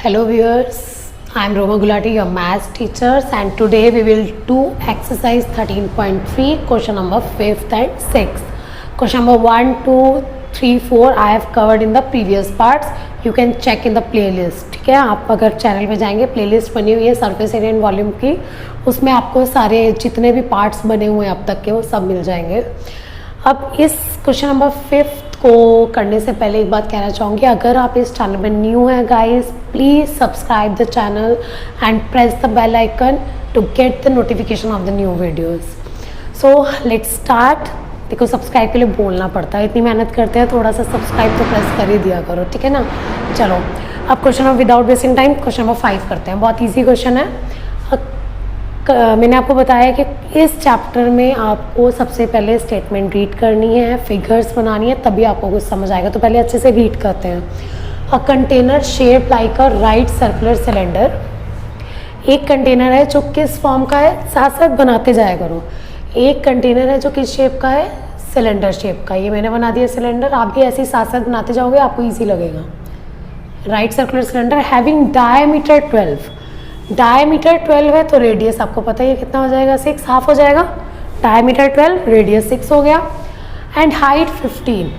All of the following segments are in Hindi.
Hello viewers, I am Roma Gulati, your maths teachers, and today we will do exercise 13.3, question number 5th and 6th. Question number 1, 2, 3, 4 I have covered in the previous parts. You can check in the playlist. ठीक है, आप अगर चैनल पे जाएंगे प्लेलिस्ट बनी हुई है सरफेस एरिया एंड वॉल्यूम की, उसमें आपको सारे जितने भी पार्ट्स बने हुए हैं अब तक के वो सब मिल जाएंगे. अब इस क्वेश्चन नंबर 5th को करने से पहले एक बात कहना चाहूँगी, अगर आप इस चैनल में न्यू हैं guys, please subscribe the channel and press the bell icon to get the notification of the new videos. So let's start. देखो सब्सक्राइब के लिए बोलना पड़ता है, इतनी मेहनत करते हैं, थोड़ा सा सब्सक्राइब तो प्रेस कर ही दिया करो, ठीक है ना. चलो अब question number without wasting time question number 5 करते हैं. बहुत ईजी क्वेश्चन है. मैंने आपको बताया कि इस चैप्टर में आपको सबसे पहले स्टेटमेंट रीड करनी है, फिगर्स बनानी है, तभी आपको कुछ समझ आएगा. तो पहले अच्छे से रीड करते हैं. A container shape like a right circular cylinder. एक कंटेनर है जो किस फॉर्म का है, साथ साथ बनाते जाया करो. एक कंटेनर है जो किस शेप का है, सिलेंडर शेप का. ये मैंने बना दिया सिलेंडर, आप भी ऐसे ही साथ साथ बनाते जाओगे, आपको ईजी लगेगा. Right circular cylinder having diameter 12. Diameter 12 है तो रेडियस आपको पता ही है कितना हो जाएगा, 6 हाफ हो जाएगा. डायमीटर 12, रेडियस 6 हो गया. एंड हाइट 15,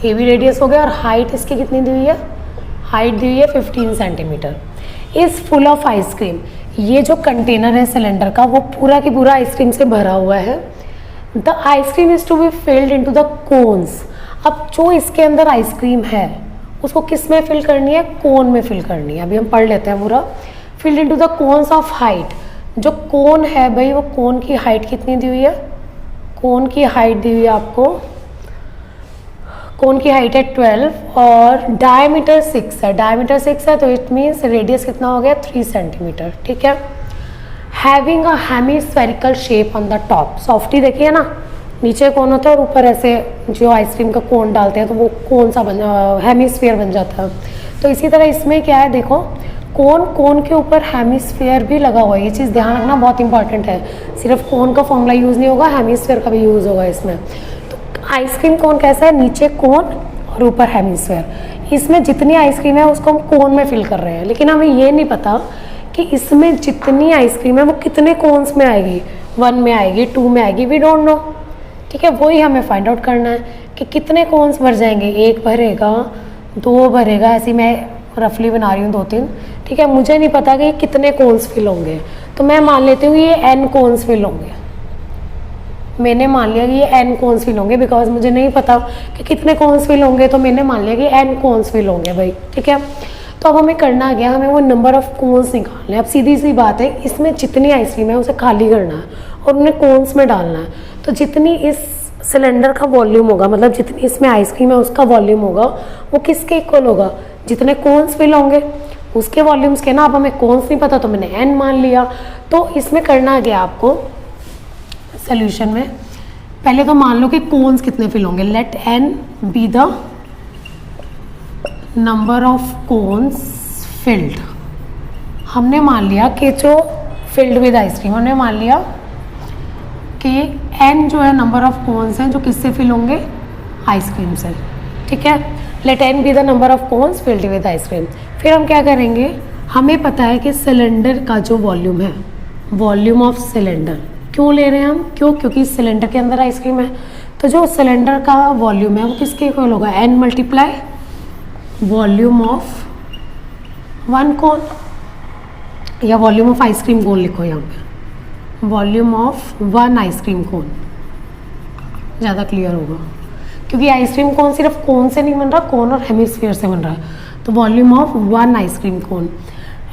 ये भी रेडियस हो गया. और हाइट इसकी कितनी दी हुई है, हाइट दी हुई है 15 centimetre. Is full of ice cream. ये जो कंटेनर है सिलेंडर का वो पूरा की पूरा आइसक्रीम से भरा हुआ है. The ice cream is to be filled into the cones. अब जो इसके अंदर आइसक्रीम है उसको किस में फिल करनी है, कोन में फिल करनी है. अभी हम पढ़ लेते हैं पूरा. Field into the cons of height. जो कोन है भाई, वो कोन की हाइट कितनी दी हुई है, कोन की हाइट दी हुई है आपको, कोन की हाइट है 12 और डायमीटर 6 है. डायमीटर 6 है तो इट मीन्स रेडियस कितना हो गया, 3 सेंटीमीटर. ठीक है. Having a hemispherical shape on the top. Softy देखिए ना, नीचे कोन होता है और ऊपर ऐसे जो आइसक्रीम का कोन डालते हैं तो वो कोन सा हेमिस्फीयर बन जाता है. तो इसी तरह इसमें क्या है, देखो कोन के ऊपर हेमिस्फीयर भी लगा हुआ है. ये चीज़ ध्यान रखना, बहुत इंपॉर्टेंट है. सिर्फ कोन का फॉर्मूला यूज़ नहीं होगा, हेमिस्फीयर का भी यूज़ होगा इसमें. तो आइसक्रीम कोन कैसा है, नीचे कोन और ऊपर हेमिस्फीयर. इसमें जितनी आइसक्रीम है उसको हम कोन में फिल कर रहे हैं, लेकिन हमें ये नहीं पता कि इसमें जितनी आइसक्रीम है वो कितने कोन्स में आएगी, 1 में आएगी, 2 में आएगी, वी डोंट नो. ठीक है, वही हमें फाइंड आउट करना है कि कितने कोन्स भर जाएंगे. 1 भरेगा, 2 भरेगा, ऐसी मैं रफली बना रही हूँ 2-3. ठीक है, मुझे नहीं पता कि कितने कोन्स फिल होंगे, तो मैं मान लेती हूँ ये n कोन्स फिल होंगे. मैंने मान लिया कि ये n कोन्स फिल होंगे, बिकॉज मुझे नहीं पता कि कितने कोन्स फिल होंगे, तो मैंने मान लिया कि n कोन्स फिल होंगे भाई. ठीक है, तो अब हमें करना क्या, हमें वो नंबर ऑफ कोन्स निकालने हैं. अब सीधी सी बात है, इसमें जितनी आइसक्रीम है उसे खाली करना है और उन्हें कोन्स में डालना है. तो जितनी इस सिलेंडर का वॉल्यूम होगा, मतलब जितनी इसमें आइसक्रीम है उसका वॉल्यूम होगा, वो किसके इक्वल होगा, जितने कोन्स फिल होंगे उसके वॉल्यूम्स के ना. अब हमें कोन्स नहीं पता तो मैंने n मान लिया. तो इसमें करना गया आपको सोल्यूशन में, पहले तो मान लो कि कोन्स कितने फिल होंगे. Let n be the number of cones filled. हमने मान लिया कि जो फिल्ड विद आइसक्रीम, हमने मान लिया कि n जो है नंबर ऑफ कोन्स हैं जो किससे फिल होंगे, आइसक्रीम से. ठीक है, let n be the number of cones filled with ice cream. फिर हम क्या करेंगे, हमें पता है कि सिलेंडर का जो वॉल्यूम है, वॉल्यूम ऑफ सिलेंडर, क्यों ले रहे हैं हम, क्योंकि सिलेंडर के अंदर आइसक्रीम है. तो जो सिलेंडर का वॉल्यूम है वो किसके इक्वल होगा, n मल्टीप्लाई वॉल्यूम ऑफ 1 कोन, या वॉल्यूम ऑफ आइसक्रीम कोन लिखो यहाँ पे, वॉल्यूम ऑफ 1 आइसक्रीम कोन, ज़्यादा क्लियर होगा. क्योंकि आइसक्रीम कोन सिर्फ कोन से नहीं बन रहा, कोन और हेमिस्फीयर से बन रहा है. तो volume of 1 ice cream cone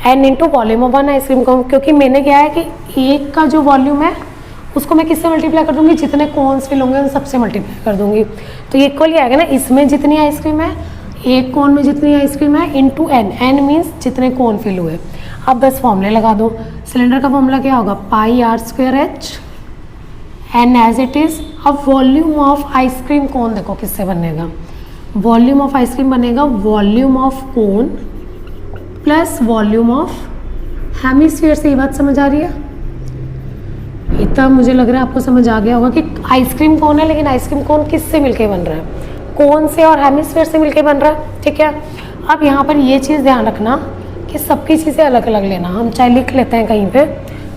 n into volume of 1 ice cream cone. क्योंकि मैंने क्या है कि एक का जो वॉल्यूम है उसको मैं किससे मल्टीप्लाई कर दूंगी, जितने कोन्स फिल होंगे उन सबसे मल्टीप्लाई कर दूंगी. तो ये इक्वल ही आएगा ना, इसमें जितनी आइसक्रीम है, एक कोन में जितनी आइसक्रीम है, इंटू n मीन्स जितने कोन फिल हुए. अब बस फॉर्मूले लगा दो. सिलेंडर का फॉर्मूला क्या होगा, pi r²h n as it is. अब वॉल्यूम ऑफ आइसक्रीम कोन देखो किससे बनेगा, वॉल्यूम ऑफ आइसक्रीम बनेगा volume of cone plus volume of hemisphere से. ये बात समझ आ रही है, इतना मुझे लग रहा है आपको समझ आ गया होगा कि आइसक्रीम कोन है, लेकिन आइसक्रीम कोन किससे मिलके बन रहा है, कोन से और हेमिस्फीयर से मिलके बन रहा है. ठीक है, अब यहाँ पर ये चीज़ ध्यान रखना कि सबकी चीज़ें अलग अलग लेना। हम चाहे लिख लेते हैं कहीं पे,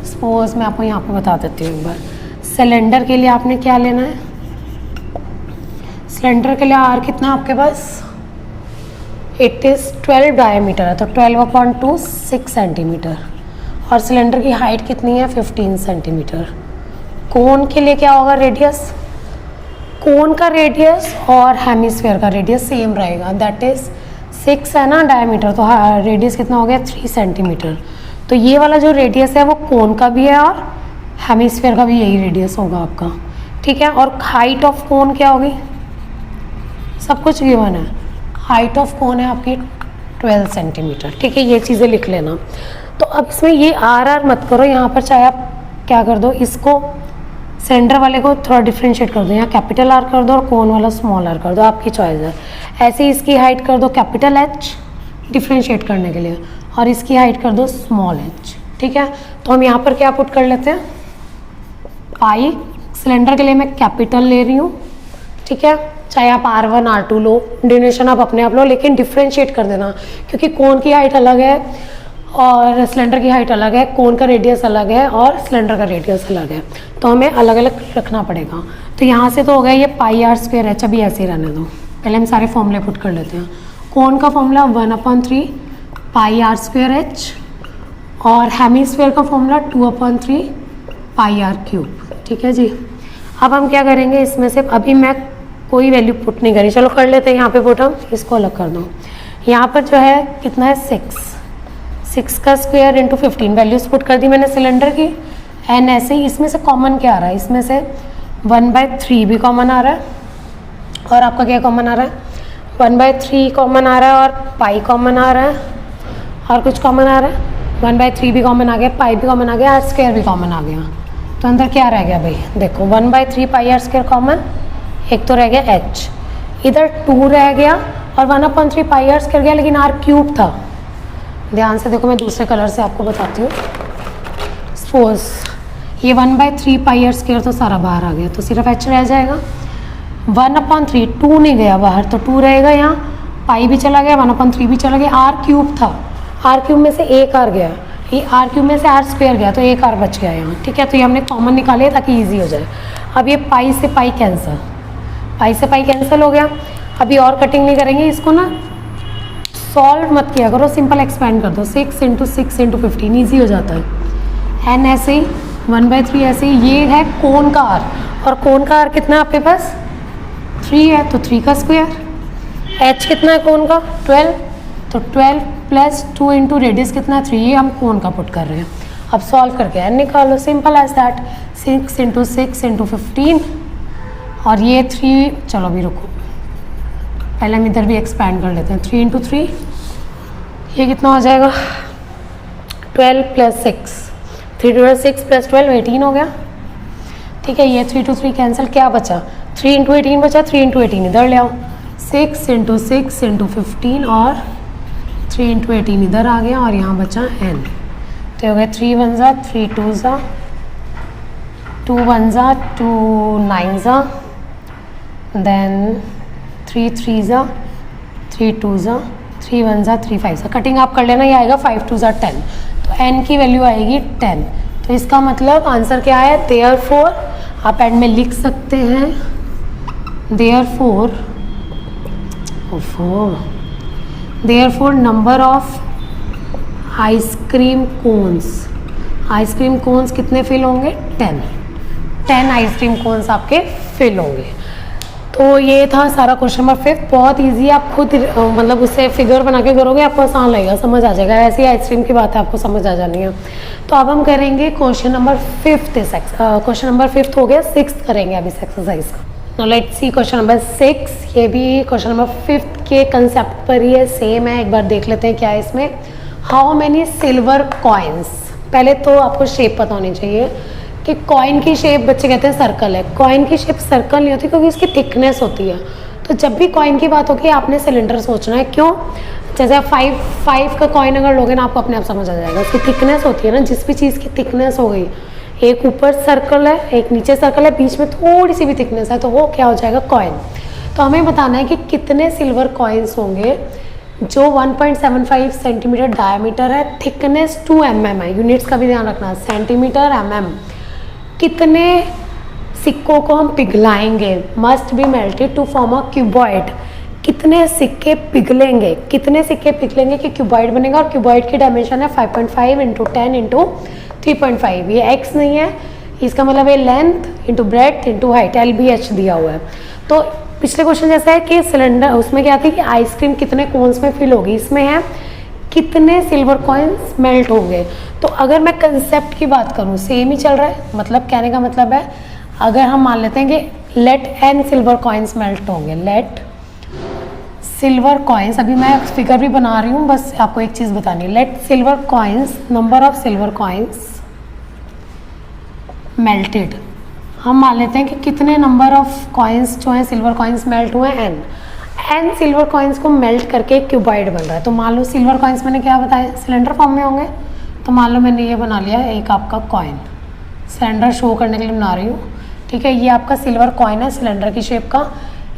सपोज मैं आपको यहाँ पे बता देती हूँ एक बार। सिलेंडर के लिए आपने क्या लेना है, सिलेंडर के लिए आर कितना आपके पास, इट इज़ 12 डायमीटर है, तो 12/2 6 सेंटीमीटर। और सिलेंडर की हाइट कितनी है, 15 सेंटीमीटर। कोन के लिए क्या होगा, रेडियस, कोन का रेडियस और हेमिस्फेयर का रेडियस सेम रहेगा, दैट इज़ 6 है ना डायमीटर, तो रेडियस कितना हो गया, 3 सेंटीमीटर। तो ये वाला जो रेडियस है वो कोन का भी है और हेमिस्फेयर का भी यही रेडियस होगा आपका, ठीक है। और हाइट ऑफ कोन क्या होगी, सब कुछ गिवन है, हाइट ऑफ कोन है आपकी 12 सेंटीमीटर, ठीक है। ये चीज़ें लिख लेना। तो अब इसमें ये आर मत करो यहाँ पर, चाहे आप क्या कर दो, इसको सिलेंडर वाले को थोड़ा डिफ्रेंशिएट कर दो, यहाँ कैपिटल आर कर दो और कोन वाला स्मॉल आर कर दो, आपकी चॉइस है। ऐसे ही इसकी हाइट कर दो कैपिटल एच डिफ्रेंशिएट करने के लिए, और इसकी हाइट कर दो स्मॉल एच, ठीक है। तो हम यहाँ पर क्या पुट कर लेते हैं, पाई, सिलेंडर के लिए मैं कैपिटल ले रही हूँ, ठीक है। चाहे आप R1 R2 लो, डिनोटेशन आप अपने आप लो, लेकिन डिफ्रेंशिएट कर देना, क्योंकि कोन की हाइट अलग है और सिलेंडर की हाइट अलग है, कोन का रेडियस अलग है और सिलेंडर का रेडियस अलग है, तो हमें अलग अलग रखना पड़ेगा। तो यहाँ से तो हो गया ये पाई आर स्क्वायर एच, अभी ऐसे ही रहने दो, पहले हम सारे फॉर्मूले पुट कर लेते हैं। कोन का formula 1/3 pi r square h, और हेमिस्फेयर का फॉर्मूला 2/3 पाई आर क्यूब, ठीक है जी। अब हम क्या करेंगे, इसमें से अभी मैं कोई वैल्यू पुट नहीं करी, चलो कर लेते हैं यहाँ पे पुट, हम इसको अलग कर दो। यहाँ पर जो है कितना है, 6 का स्क्वायर इंटू 15, वैल्यूज पुट कर दी मैंने सिलेंडर की। एन ऐसे ही, इसमें से कॉमन क्या आ रहा है, इसमें से 1/3 भी कॉमन आ रहा है, और आपका क्या कॉमन आ रहा है, 1/3 कॉमन आ रहा है, और पाई कॉमन आ रहा है, और कुछ कॉमन आ रहा है, 1/3 भी कॉमन आ गया, पाई भी कॉमन आ गया, आर स्क्वायर भी कॉमन आ गया। तो अंदर क्या रह गया भाई, देखो 1/3 पाई आर स्क्वायर कॉमन, एक तो रह गया एच, इधर 2 रह गया, और 1/3 पाई आर स्क्वायर गया, लेकिन आर क्यूब था। ध्यान से देखो, मैं दूसरे कलर से आपको बताती हूँ। सपोज ये 1/3 पाई आर स्क्वायर तो सारा बाहर आ गया, तो सिर्फ एच रह जाएगा। 1/3 2 नहीं गया बाहर, तो 2 रहेगा यहाँ, पाई भी चला गया, 1/3 भी चला गया, आर क्यूब था, आर क्यूब में से एक आर गया, ये आर क्यूब में से आर स्क्वायर गया, तो एक आर बच गया यहाँ, ठीक है। तो ये हमने कॉमन निकाले ताकि ईजी हो जाए। अब ये पाई से पाई कैंसिल, पाई से पाई कैंसिल हो गया। अभी और कटिंग नहीं करेंगे, इसको ना सॉल्व मत किया करो, सिंपल एक्सपेंड कर दो, 6 × 6 × 15 ईजी हो जाता है। एन ऐसे ही, 1/3 ऐसे ही, ये है कोन का आर, और कोन का आर कितना है आपके पास, 3 है, तो 3 का स्क्वायर। एच कितना है कोन का, 12, तो 12 + 2 × रेडियस कितना है, 3, ये हम कोन का पुट कर रहे हैं। अब सॉल्व करके एन निकालो, सिंपल एज दैट, 6 × 6 × 15, और ये 3, चलो अभी रुको, पहले हम इधर भी एक्सपैंड कर लेते हैं, 3 × 3, ये कितना हो जाएगा, 12 + 6, 3 × 6 + 12 18 हो गया, ठीक है। ये 3 × 3 कैंसिल, क्या बचा, 3 × 18 बचा, 3 × 18 इधर ले आओ, 6 × 6 × 15, और 3 × 18 इधर आ गया, और यहाँ बचा n, तो हो गया 3 × 1 = 3, 2 = 2, 1 = 2, 9 = देन 3, 3 = 3, 2 = 3, 1 = 3, 5 = कटिंग आप कर लेना, ये आएगा 5, 2 = 10, तो n की वैल्यू आएगी 10। तो इसका मतलब आंसर क्या है, देयरफॉर, आप एंड में लिख सकते हैं, therefore number of ice cream cones कितने फिल होंगे, 10 आइसक्रीम कोन्स आपके फिल होंगे। तो ये था सारा क्वेश्चन नंबर 5, बहुत इजी, आप खुद मतलब उससे फिगर बना के करोगे, आपको आसान लगेगा, समझ आ जाएगा। ऐसी आइसक्रीम की बात है, आपको समझ आ जानी है। तो अब हम करेंगे क्वेश्चन नंबर 5, क्वेश्चन नंबर 5 हो गया, 6 करेंगे अभी इस एक्सरसाइज का। Now let's see question number 6, ये भी क्वेश्चन नंबर 5 के कंसेप्ट पर ही है, सेम है। एक बार देख लेते हैं क्या है इसमें। हाउ मैनी सिल्वर कॉइन्स, पहले तो आपको शेप पता होनी चाहिए कि कॉइन की शेप, बच्चे कहते हैं सर्कल है, कॉइन की शेप सर्कल नहीं होती क्योंकि उसकी थिकनेस होती है। तो जब भी कॉइन की बात होगी आपने सिलेंडर सोचना है, क्यों, जैसे 5 का कॉइन अगर लोगे ना, आपको अपने आप समझ आ जाएगा, उसकी थिकनेस होती है ना, जिस भी चीज़ की थिकनेस हो गई, एक ऊपर सर्कल है, एक नीचे सर्कल है, बीच में थोड़ी सी भी थिकनेस है, तो वो क्या हो जाएगा, कॉइन। तो हमें बताना है कि कितने सिल्वर कॉइन्स होंगे जो 1.75 सेंटीमीटर डायमीटर है, थिकनेस 2 mm है, यूनिट्स का भी ध्यान रखना, सेंटीमीटर mm, कितने सिक्कों को हम पिघलाएंगे, must be melted to form a cuboid, कितने सिक्के पिघलेंगे, कितने सिक्के पिघलेंगे कि क्यूबॉइड बनेगा, और क्यूबॉइड की डायमेंशन है 5.5 इंटू 10 इंटू 3.5, ये x नहीं है, इसका मतलब है length into breadth into height, LBH दिया हुआ है। तो पिछले क्वेश्चन जैसा है कि सिलेंडर, उसमें क्या थी कि आइसक्रीम कितने कोन्स में फिल होगी, इसमें है कितने सिल्वर कॉइन्स मेल्ट होंगे। तो अगर मैं कंसेप्ट की बात करूँ सेम ही चल रहा है, मतलब कहने का मतलब है अगर हम मान लेते हैं कि let n silver coins melt होंगे, लेट सिल्वर कॉइन्स, अभी मैं फिगर भी बना रही हूँ, बस आपको एक चीज़ बतानी है, let silver coins, number of silver coins melted, हम मान लेते हैं कि कितने नंबर ऑफ कॉइन्स जो हैं सिल्वर कॉइन्स मेल्ट हुए हैं, n सिल्वर कॉइन्स को मेल्ट करके एक क्यूबॉइड बन रहा है। तो मान लो सिल्वर कॉइन्स मैंने क्या बताया, सिलेंडर फॉर्म में होंगे, तो मान लो मैंने ये बना लिया एक आपका कॉइन, सिलेंडर शो करने के लिए बना रही हूँ, ठीक है, ये आपका सिल्वर कॉइन है सिलेंडर की शेप का,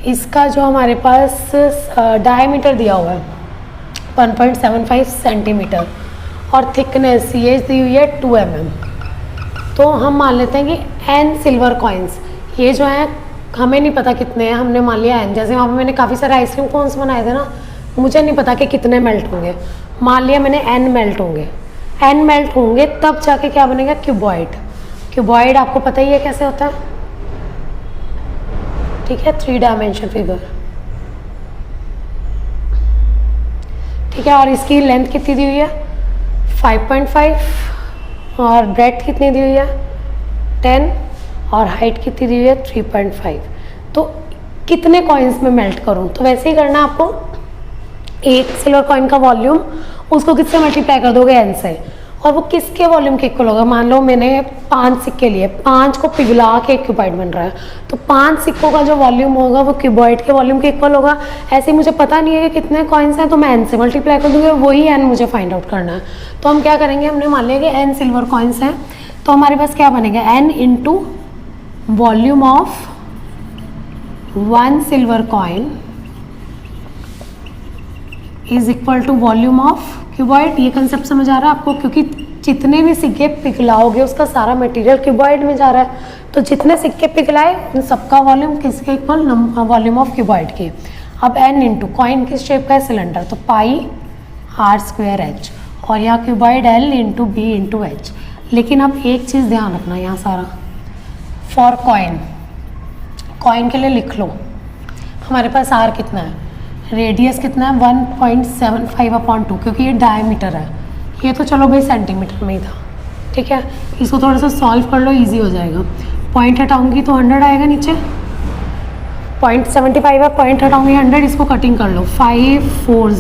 इसका जो हमारे पास डायमीटर दिया हुआ है 1.75 सेंटीमीटर और थिकनेस ये दी हुई है 2 mm। तो हम मान लेते हैं कि n सिल्वर कॉइन्स, ये जो है हमें नहीं पता कितने हैं, हमने मान लिया n, जैसे वहाँ पे मैंने काफ़ी सारे आइसक्रीम कोन्स बनाए थे ना, मुझे नहीं पता कि कितने मेल्ट होंगे, मान लिया मैंने n मेल्ट होंगे, n मेल्ट होंगे तब जाके क्या बनेगा, क्यूबॉइड। क्यूबॉइड आपको पता ही है कैसे होता है, ठीक है, 3 डायमेंशन फिगर, ठीक है, और इसकी लेंथ कितनी दी हुई है 5.5 और ब्रेड्थ कितनी दी हुई है 10 और हाइट कितनी दी हुई है 3.5। तो कितने कॉइन्स में मेल्ट करूं, तो वैसे ही करना आपको, एक सिल्वर कॉइन का वॉल्यूम उसको किससे मल्टीप्लाई कर दोगे n से, और वो किसके वॉल्यूम के इक्वल होगा, मान लो मैंने 5 सिक्के लिए, 5 को पिघला के एक क्यूबॉइड बन रहा है, तो 5 सिक्कों का जो वॉल्यूम होगा वो क्यूबॉइड के वॉल्यूम के इक्वल होगा। ऐसे मुझे पता नहीं है कि कितने कॉइन्स हैं, तो मैं n से मल्टीप्लाई कर दूंगी और वही n मुझे फाइंड आउट करना है। तो हम क्या करेंगे, हमने मान लिया कि n सिल्वर कॉइन्स हैं, तो हमारे पास क्या बनेगा, n into volume of 1 silver coin is equal to volume of cuboid. ये कंसेप्ट समझ आ रहा है आपको, क्योंकि जितने भी सिक्के पिघलाओगे उसका सारा मटेरियल क्यूबॉइड में जा रहा है, तो जितने सिक्के पिघलाए उन सबका वॉल्यूम किसके इक्वल, वॉल्यूम ऑफ क्यूबॉइड के। अब n इंटू कॉइन किस शेप का है, सिलेंडर, तो पाई r²h, और यहाँ cuboid l into b into h. लेकिन अब एक चीज़ ध्यान रखना, यहाँ सारा फॉर कॉइन, कॉइन के लिए लिख लो, हमारे पास r कितना है, रेडियस कितना है 1.75/2, क्योंकि ये डायमीटर है, ये तो चलो भाई सेंटीमीटर में ही था, ठीक है, इसको थोड़ा सा सॉल्व कर लो, इजी हो जाएगा। पॉइंट हटाऊंगी तो 100 आएगा नीचे, 0.75 है, पॉइंट हटाऊंगी 100, इसको कटिंग कर लो, 5 4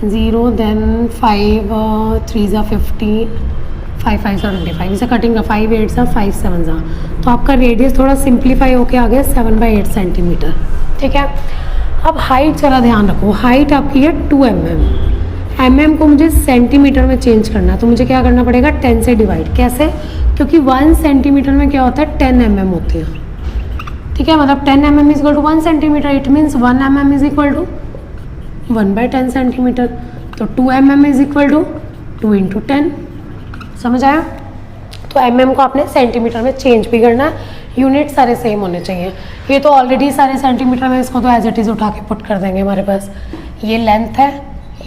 0, देन 5 3 15, 5 5 25, इसे कटिंग कर, 5 8 5 7, तो आपका रेडियस थोड़ा सिंप्लीफाई होके आ गया 7/8 सेंटीमीटर, ठीक है। अब हाइट जरा ध्यान रखो, हाइट आपकी है 2 mm को मुझे सेंटीमीटर में चेंज करना है, तो मुझे क्या करना पड़ेगा, 10 से डिवाइड, कैसे, क्योंकि 1 सेंटीमीटर में क्या होता है 10 mm होते हैं, ठीक है, मतलब 10 mm is equal to 1 centimetre, it means 1 mm is equal to 1/10 centimetre, तो 2 mm is equal to 2 into 10, समझ आया। तो mm को आपने सेंटीमीटर में चेंज भी करना है, यूनिट सारे सेम होने चाहिए। ये तो ऑलरेडी सारे सेंटीमीटर में, इसको तो एज इट इज़ उठा के पुट कर देंगे हमारे पास, ये लेंथ है,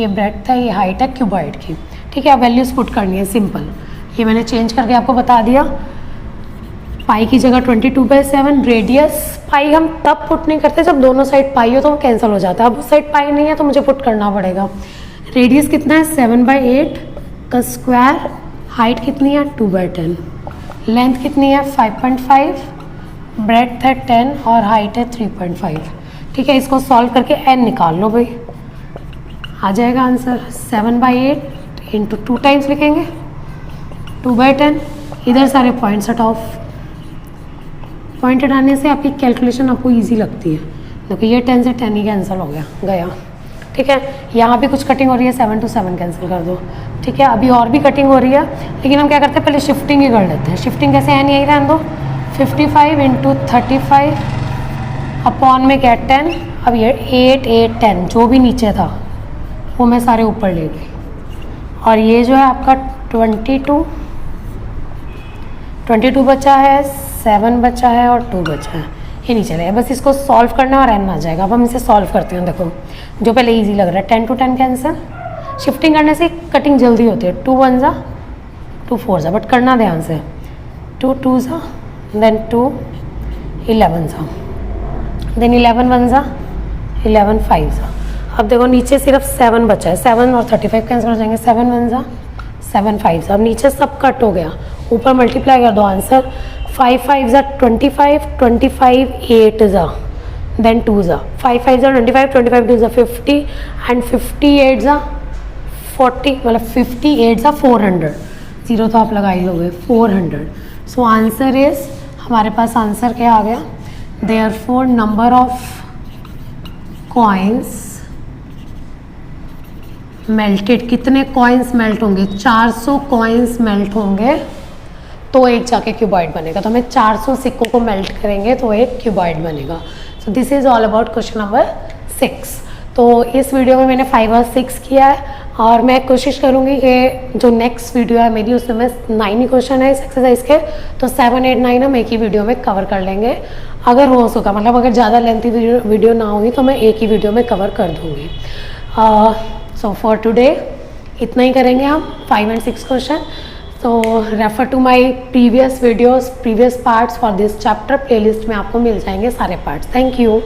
ये ब्रेड्थ है, ये हाइट है क्यूबॉइड की, ठीक है। अब वैल्यूज पुट करनी है, सिंपल, ये मैंने चेंज करके आपको बता दिया, पाई की जगह 22/7, रेडियस पाई हम तब पुट नहीं करते जब दोनों साइड पाई हो तो वो कैंसिल हो जाता है, अब उस साइड पाई नहीं है तो मुझे पुट करना पड़ेगा। रेडियस कितना है 7/8 का स्क्वायर, हाइट कितनी है 2/10, लेंथ कितनी है 5.5, ब्रेड्थ है 10 और हाइट है 3.5, ठीक है। इसको सॉल्व करके n निकाल लो भाई, आ जाएगा आंसर 7/8 इंटू 2 टाइम्स लिखेंगे 2/10, इधर सारे पॉइंट्स हटाओ, पॉइंट हटाने से आपकी कैलकुलेशन आपको इजी लगती है, क्योंकि ये 10 से 10 ही कैंसिल हो गया, ठीक है। यहाँ भी कुछ कटिंग हो रही है, 7 to 7 कैंसिल कर दो, ठीक है। अभी और भी कटिंग हो रही है, लेकिन हम क्या करते हैं, पहले शिफ्टिंग ही कर लेते हैं। शिफ्टिंग कैसे है, यही रहने दो, 55 इंटू 35 अपॉन में क्या 10, अब ये 8 8 10 जो भी नीचे था वो मैं सारे ऊपर ले गई। और ये जो है आपका 22 बचा है, 7 बचा है और 2 बचा है, ये नहीं चलेगा। बस इसको सॉल्व करना और एन आ जाएगा। अब हम इसे सॉल्व करते हैं। देखो जो पहले इजी लग रहा है, 10 to 10 कैंसिल, शिफ्टिंग करने से कटिंग जल्दी होती है। 2 1 जा 2 4 जा, बट करना ध्यान से। 2 2 जा, देन 2 11 जा, देन 11 1 जा, 11 5 जा। अब देखो नीचे सिर्फ 7 बचा है, 7 और 35 कैंसिल हो जाएंगे। 7 1 जा, 7 5 जा। अब नीचे सब कट हो गया, ऊपर मल्टीप्लाई कर दो आंसर। 5 5 जा 25, 25 8 जा, देन 2 जा, 5 5 जा 25, 25 2 जा 50 एंड 58 जा 40, मतलब 58 जा 400। जीरो तो आप लगा ही लोगे, 400। सो आंसर इज, हमारे पास आंसर क्या आ गया, therefore number of coins melted, कितने कॉइन्स मेल्ट होंगे, 400 कॉइन्स मेल्ट होंगे तो एक जाके क्यूबॉइड बनेगा। तो हमें 400 सिक्कों को मेल्ट करेंगे तो एक क्यूबॉइड बनेगा। So this is all about question number 6। तो इस वीडियो में मैंने 5 और 6 किया है, और मैं कोशिश करूँगी कि जो नेक्स्ट वीडियो है मेरी, उसमें मैं 9 ही क्वेश्चन है इस एक्सरसाइज के, तो 7 8 9 हम एक ही वीडियो में कवर कर लेंगे अगर हो सका। मतलब अगर ज़्यादा लेंथी वीडियो ना होगी तो मैं एक ही वीडियो में कवर कर दूँगी। सो फॉर टुडे इतना ही करेंगे हम, 5 and 6 क्वेश्चन। तो refer to my previous videos, previous parts for this chapter. Playlist में आपको मिल जाएंगे सारे पार्ट्स। Thank you.